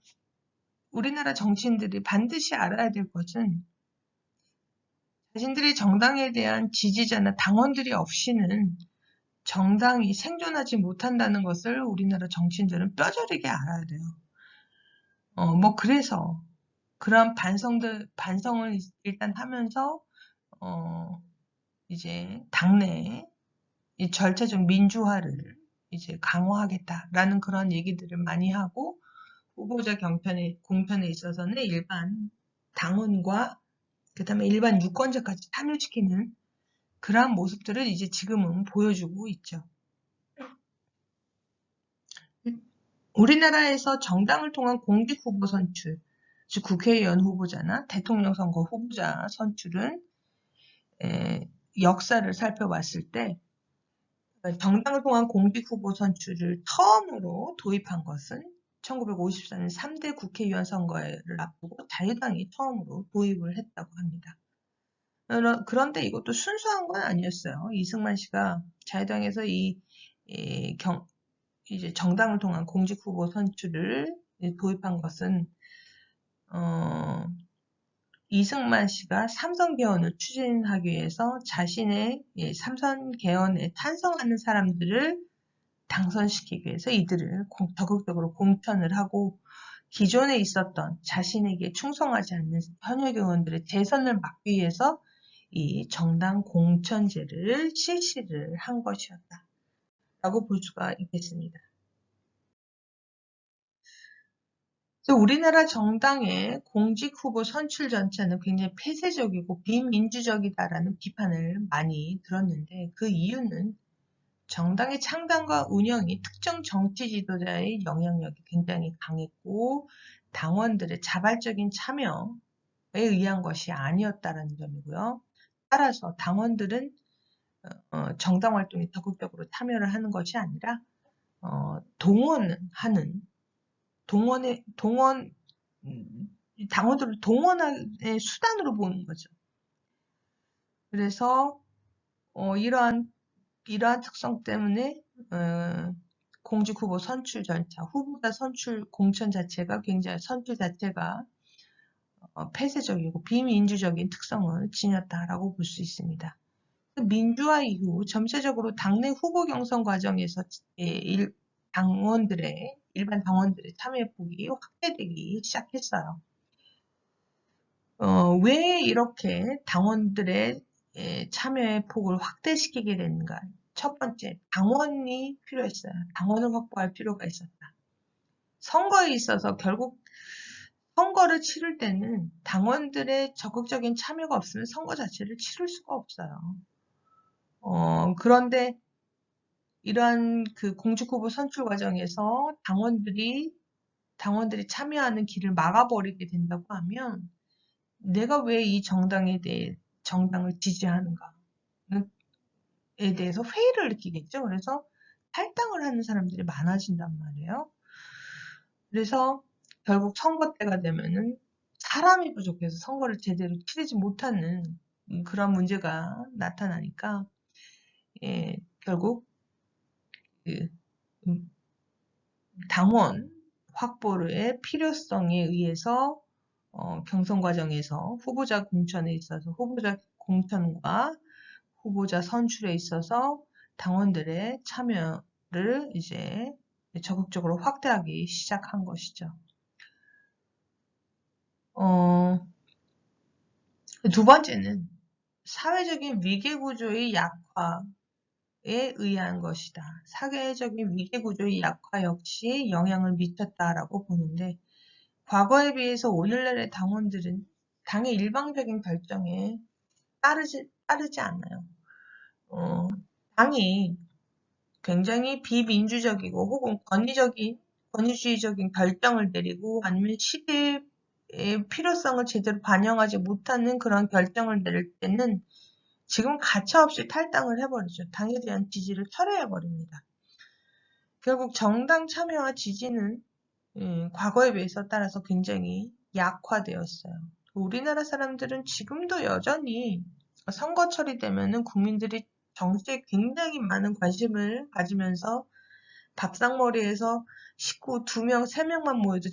우리나라 정치인들이 반드시 알아야 될 것은 자신들의 정당에 대한 지지자나 당원들이 없이는 정당이 생존하지 못한다는 것을 우리나라 정치인들은 뼈저리게 알아야 돼요. 그래서 그러한 반성을 일단 하면서 이제 당내 이 절차적 민주화를 이제 강화하겠다라는 그런 얘기들을 많이 하고, 후보자 공천에 있어서는 일반 당원과 그 다음에 일반 유권자까지 참여시키는 그러한 모습들을 이제 지금은 보여주고 있죠. 우리나라에서 정당을 통한 공직 후보 선출, 즉 국회의원 후보자나 대통령 선거 후보자 선출은 역사를 살펴봤을 때 정당을 통한 공직 후보 선출을 처음으로 도입한 것은 1954년 3대 국회의원 선거를 앞두고 자유당이 처음으로 도입을 했다고 합니다. 그런데 이것도 순수한 건 아니었어요. 이승만 씨가 자유당에서 이제 정당을 통한 공직 후보 선출을 도입한 것은 이승만 씨가 삼선 개헌을 추진하기 위해서 자신의 삼선 개헌에 찬성하는 사람들을 당선시키기 위해서 이들을 적극적으로 공천을 하고, 기존에 있었던 자신에게 충성하지 않는 현역 의원들의 재선을 막기 위해서 이 정당 공천제를 실시를 한 것이었다라고 볼 수가 있겠습니다. 우리나라 정당의 공직 후보 선출 전체는 굉장히 폐쇄적이고 비민주적이다라는 비판을 많이 들었는데, 그 이유는 정당의 창당과 운영이 특정 정치 지도자의 영향력이 굉장히 강했고 당원들의 자발적인 참여에 의한 것이 아니었다는 점이고요. 따라서 당원들은 정당 활동에 적극적으로 참여를 하는 것이 아니라 당원들을 동원의 수단으로 보는 거죠. 그래서 이러한 특성 때문에 공직 후보 선출 절차, 후보자 선출 공천 자체가 굉장히 선출 자체가 폐쇄적이고 비민주적인 특성을 지녔다라고 볼 수 있습니다. 민주화 이후 전체적으로 당내 후보 경선 과정에서 일반 당원들의 참여 폭이 확대되기 시작했어요. 왜 이렇게 당원들의 참여의 폭을 확대시키게 되는가? 첫 번째, 당원이 필요했어요. 당원을 확보할 필요가 있었다. 선거에 있어서 결국 선거를 치를 때는 당원들의 적극적인 참여가 없으면 선거 자체를 치를 수가 없어요. 그런데 이러한 그 공직후보 선출 과정에서 당원들이 참여하는 길을 막아버리게 된다고 하면 내가 왜 이 정당을 지지하는가에 대해서 회의를 느끼겠죠. 그래서 탈당을 하는 사람들이 많아진단 말이에요. 그래서 결국 선거 때가 되면은 사람이 부족해서 선거를 제대로 치르지 못하는 그런 문제가 나타나니까 결국 그 당원 확보의 필요성에 의해서 경선 과정에서 후보자 공천에 있어서 후보자 공천과 후보자 선출에 있어서 당원들의 참여를 이제 적극적으로 확대하기 시작한 것이죠. 두 번째는 사회적인 위계구조의 약화에 의한 것이다. 사회적인 위계구조의 약화 역시 영향을 미쳤다라고 보는데, 과거에 비해서 오늘날의 당원들은 당의 일방적인 결정에 따르지 않아요. 당이 굉장히 비민주적이고 혹은 권위주의적인 결정을 내리고 아니면 시대의 필요성을 제대로 반영하지 못하는 그런 결정을 내릴 때는 지금 가차없이 탈당을 해버리죠. 당에 대한 지지를 철회해버립니다. 결국 정당 참여와 지지는 과거에 비해서 따라서 굉장히 약화되었어요. 우리나라 사람들은 지금도 여전히 선거철이 되면은 국민들이 정치에 굉장히 많은 관심을 가지면서 밥상머리에서 식구 2명, 3명만 모여도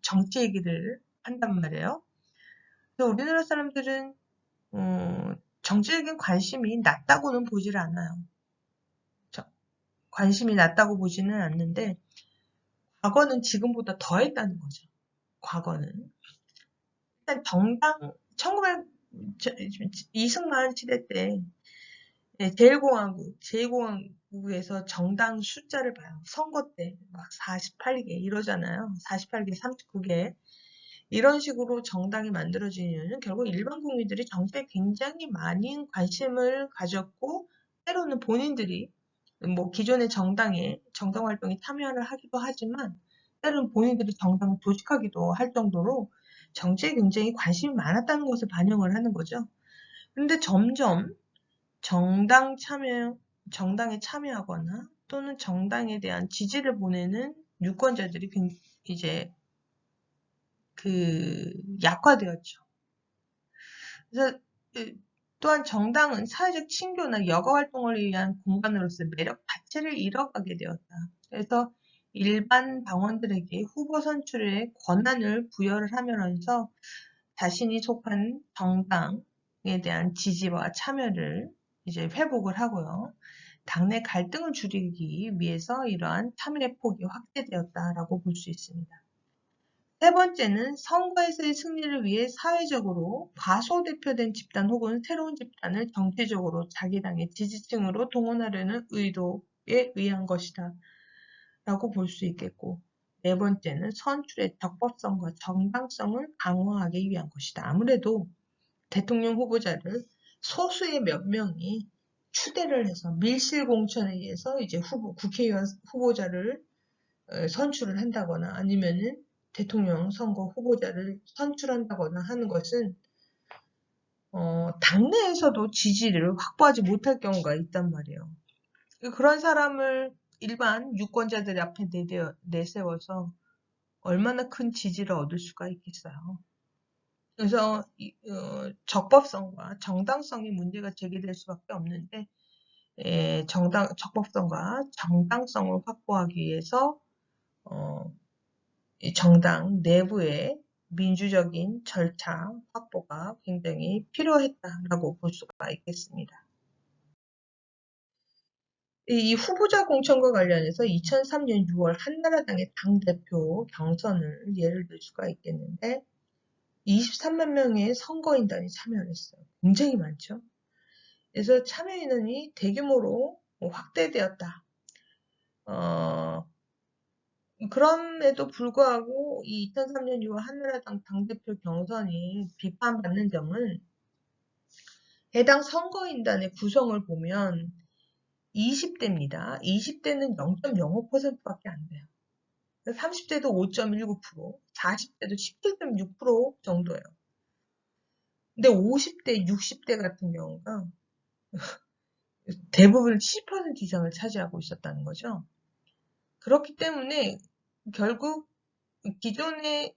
정치 얘기를 한단 말이에요. 그래서 우리나라 사람들은 정치적인 관심이 낮다고는 보질 않아요. 관심이 낮다고 보지는 않는데 과거는 지금보다 더했다는 거죠. 과거는. 일단 정당 1920만 시대 때 제1공화국에서 정당 숫자를 봐요. 선거 때 막 48개 이러잖아요. 48개, 39개. 이런 식으로 정당이 만들어진 이유는 결국 일반 국민들이 정치에 굉장히 많은 관심을 가졌고 때로는 본인들이 뭐 기존의 정당에 정당 활동에 참여를 하기도 하지만 때로는 본인들이 정당을 조직하기도 할 정도로 정치에 굉장히 관심이 많았다는 것을 반영을 하는 거죠. 그런데 점점 정당에 참여하거나 또는 정당에 대한 지지를 보내는 유권자들이 이제 약화되었죠. 그래서 또한 정당은 사회적 친교나 여가 활동을 위한 공간으로서 매력 자체를 잃어가게 되었다. 그래서 일반 당원들에게 후보 선출의 권한을 부여를 하면서 자신이 속한 정당에 대한 지지와 참여를 이제 회복을 하고요. 당내 갈등을 줄이기 위해서 이러한 참여의 폭이 확대되었다라고 볼 수 있습니다. 세 번째는 선거에서의 승리를 위해 사회적으로 과소대표된 집단 혹은 새로운 집단을 정치적으로 자기 당의 지지층으로 동원하려는 의도에 의한 것이다 라고 볼 수 있겠고, 네 번째는 선출의 적법성과 정당성을 강화하기 위한 것이다. 아무래도 대통령 후보자를 소수의 몇 명이 추대를 해서 밀실 공천에 의해서 이제 국회의원 후보자를 선출을 한다거나 아니면은 대통령 선거 후보자를 선출한다거나 하는 것은 당내에서도 지지를 확보하지 못할 경우가 있단 말이에요. 그런 사람을 일반 유권자들 앞에 내세워서 얼마나 큰 지지를 얻을 수가 있겠어요. 그래서 적법성과 정당성이 문제가 제기될 수밖에 없는데 적법성과 정당성을 확보하기 위해서 정당 내부의 민주적인 절차 확보가 굉장히 필요했다라고 볼 수가 있겠습니다. 이 후보자 공천과 관련해서 2003년 6월 한나라당의 당대표 경선을 예를 들 수가 있겠는데 23만 명의 선거인단이 참여를 했어요. 굉장히 많죠. 그래서 참여 인원이 대규모로 확대되었다. 그럼에도 불구하고 이 2003년 6월 한나라당 당대표 경선이 비판받는 점은 해당 선거인단의 구성을 보면 20대입니다. 20대는 0.05%밖에 안 돼요. 30대도 5.19%, 40대도 17.6% 정도예요. 근데 50대, 60대 같은 경우가 대부분 70% 이상을 차지하고 있었다는 거죠. 그렇기 때문에 결국 기존의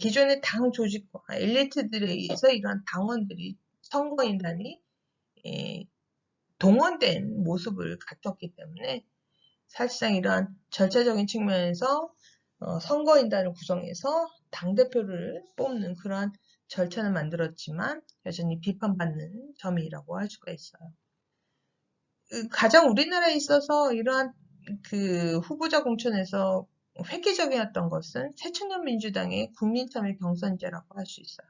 기존의 당 조직과 엘리트들에 의해서 이러한 당원들이 선거인단이 동원된 모습을 갖췄기 때문에 사실상 이러한 절차적인 측면에서 선거인단을 구성해서 당대표를 뽑는 그러한 절차를 만들었지만 여전히 비판받는 점이라고 할 수가 있어요. 가장 우리나라에 있어서 이러한 그 후보자 공천에서 획기적이었던 것은 새천년민주당의 국민참여 경선제라고 할 수 있어요.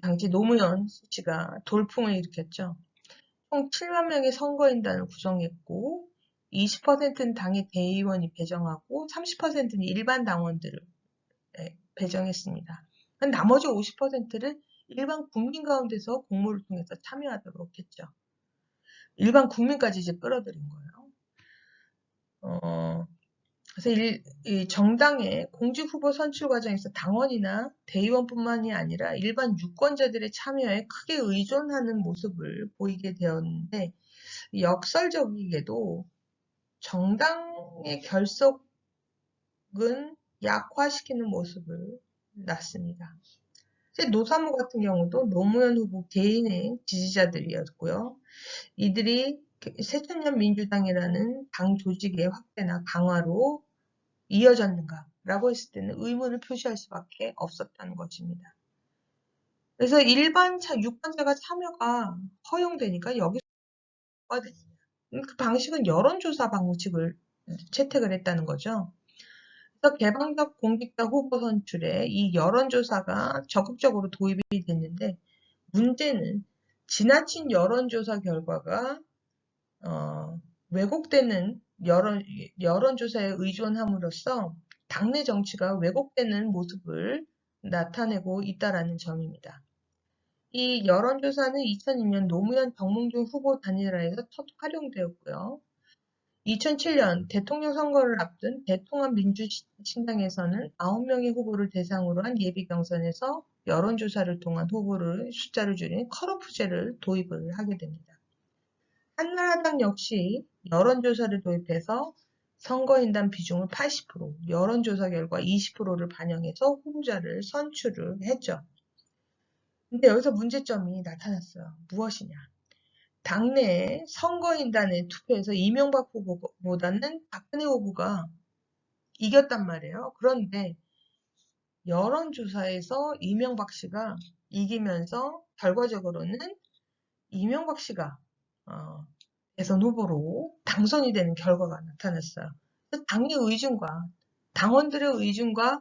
당시 노무현 씨가 돌풍을 일으켰죠. 총 7만 명의 선거인단을 구성했고 20%는 당의 대의원이 배정하고 30%는 일반 당원들을 배정했습니다. 나머지 50%를 일반 국민 가운데서 공모를 통해서 참여하도록 했죠. 일반 국민까지 이제 끌어들인 거예요. 그래서 이 정당의 공직 후보 선출 과정에서 당원이나 대의원뿐만이 아니라 일반 유권자들의 참여에 크게 의존하는 모습을 보이게 되었는데 역설적이게도 정당의 결속은 약화시키는 모습을 났습니다. 노사모 같은 경우도 노무현 후보 개인의 지지자들이었고요. 이들이 새천년 민주당이라는 당 조직의 확대나 강화로 이어졌는가라고 했을 때는 의문을 표시할 수밖에 없었다는 것입니다. 그래서 일반 유권자가 참여가 허용되니까 여기서 뭐가 되느냐. 그 방식은 여론조사 방식을 채택을 했다는 거죠. 그래서 개방적 공직당 후보 선출에 이 여론조사가 적극적으로 도입이 됐는데 문제는 지나친 여론조사 결과가 왜곡되는 여론조사에 의존함으로써 당내 정치가 왜곡되는 모습을 나타내고 있다는 점입니다. 이 여론조사는 2002년 노무현 정몽준 후보 단일화에서 첫 활용되었고요. 2007년 대통령 선거를 앞둔 대통합 민주신당에서는 9명의 후보를 대상으로 한 예비경선에서 여론조사를 통한 후보를 숫자를 줄인 컷오프제를 도입을 하게 됩니다. 한나라당 역시 여론조사를 도입해서 선거인단 비중을 80%, 여론조사 결과 20%를 반영해서 후보자를 선출을 했죠. 근데 여기서 문제점이 나타났어요. 무엇이냐? 당내 선거인단의 투표에서 이명박 후보보다는 박근혜 후보가 이겼단 말이에요. 그런데 여론조사에서 이명박 씨가 이기면서 결과적으로는 이명박 씨가 대선 후보로 당선이 되는 결과가 나타났어요. 당의 의중과 당원들의 의중과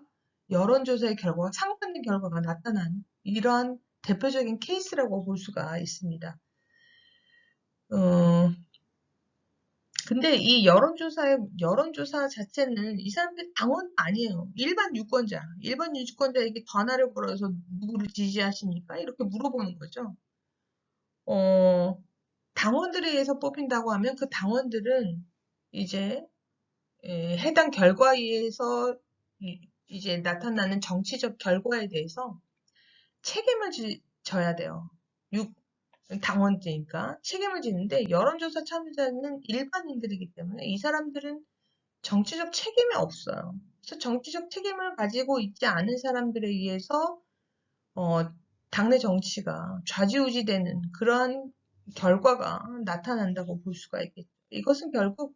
여론조사의 결과가 상반된 결과가 나타난 이러한 대표적인 케이스라고 볼 수가 있습니다. 근데 이 여론조사 자체는 이 사람들 당원 아니에요. 일반 유권자에게 전화를 걸어서 누구를 지지하십니까? 이렇게 물어보는 거죠. 당원들에 의해서 뽑힌다고 하면 그 당원들은 이제 해당 결과에 의해서 이제 나타나는 정치적 결과에 대해서 책임을 져야 돼요. 당원이니까 책임을 지는데 여론조사 참여자는 일반인들이기 때문에 이 사람들은 정치적 책임이 없어요. 그래서 정치적 책임을 가지고 있지 않은 사람들에 의해서 당내 정치가 좌지우지되는 그러한 결과가 나타난다고 볼 수가 있겠죠. 이것은 결국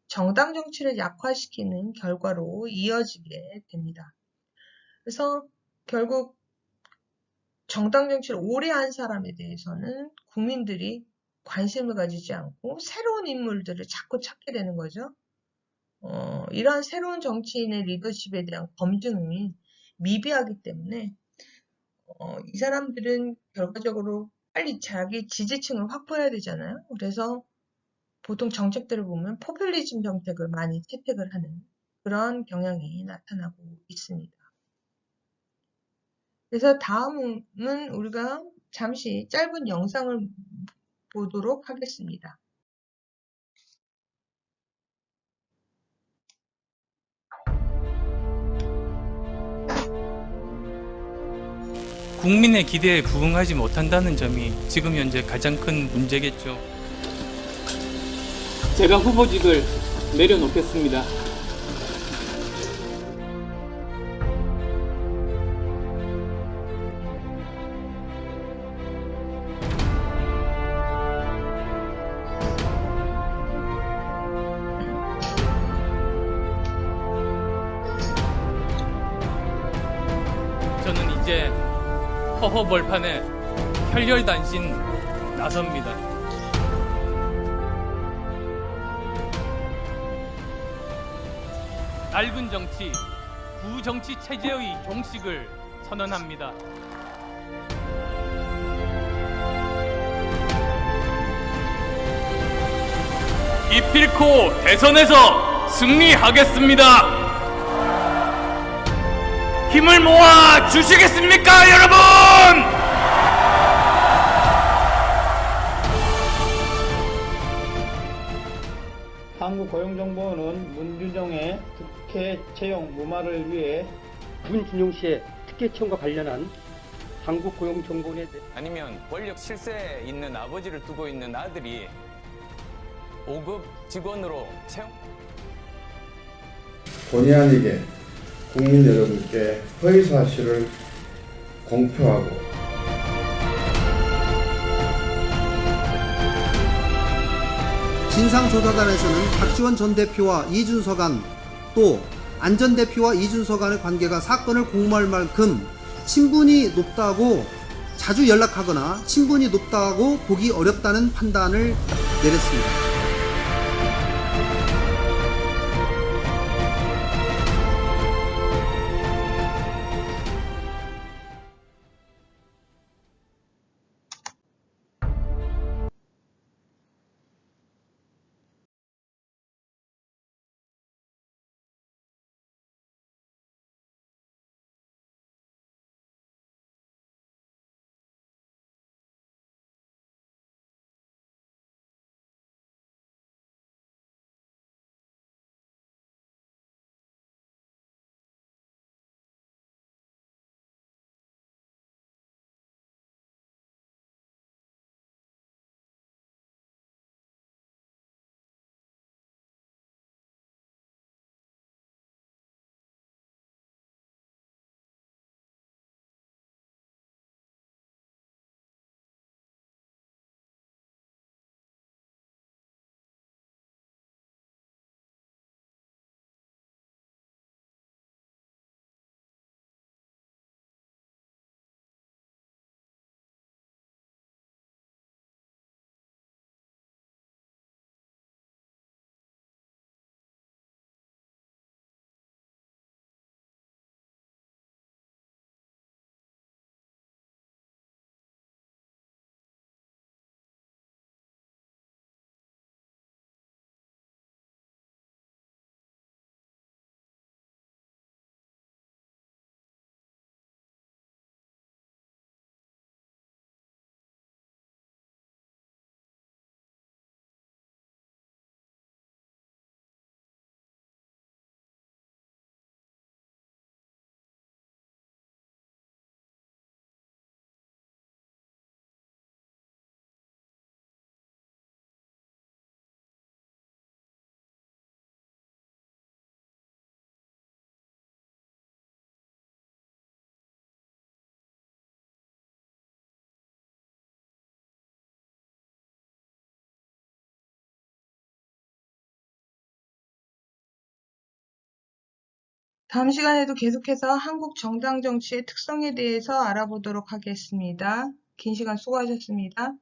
정당 정치를 약화시키는 결과로 이어지게 됩니다. 그래서 결국 정당 정치를 오래 한 사람에 대해서는 국민들이 관심을 가지지 않고 새로운 인물들을 자꾸 찾게 되는 거죠. 이러한 새로운 정치인의 리더십에 대한 검증이 미비하기 때문에 이 사람들은 결과적으로 빨리 자기 지지층을 확보해야 되잖아요. 그래서 보통 정책들을 보면 포퓰리즘 정책을 많이 채택을 하는 그런 경향이 나타나고 있습니다. 그래서 다음은 우리가 잠시 짧은 영상을 보도록 하겠습니다. 국민의 기대에 부응하지 못한다는 점이 지금 현재 가장 큰 문제겠죠. 제가 후보직을 내려놓겠습니다. 이제 허허벌판에 혈혈단신 나섭니다. 낡은 정치, 구정치 체제의 종식을 선언합니다. 기필코 대선에서 승리하겠습니다. 힘을 모아 주시겠습니까, 여러분? 한국고용정보원은 문준영의 특혜 채용 무마를 위해 문준용 씨의 특혜 채용과 관련한 한국고용정보원에 아니면 권력 실세에 있는 아버지를 두고 있는 아들이 5급 직원으로 채용? 본의 아니게 국민 여러분께 허위 사실을 공표하고 진상조사단에서는 박지원 전 대표와 이준서 간, 또 안 전 대표와 이준서 간의 관계가 사건을 공모할 만큼 친분이 높다고 자주 연락하거나 친분이 높다고 보기 어렵다는 판단을 내렸습니다. 다음 시간에도 계속해서 한국 정당 정치의 특성에 대해서 알아보도록 하겠습니다. 긴 시간 수고하셨습니다.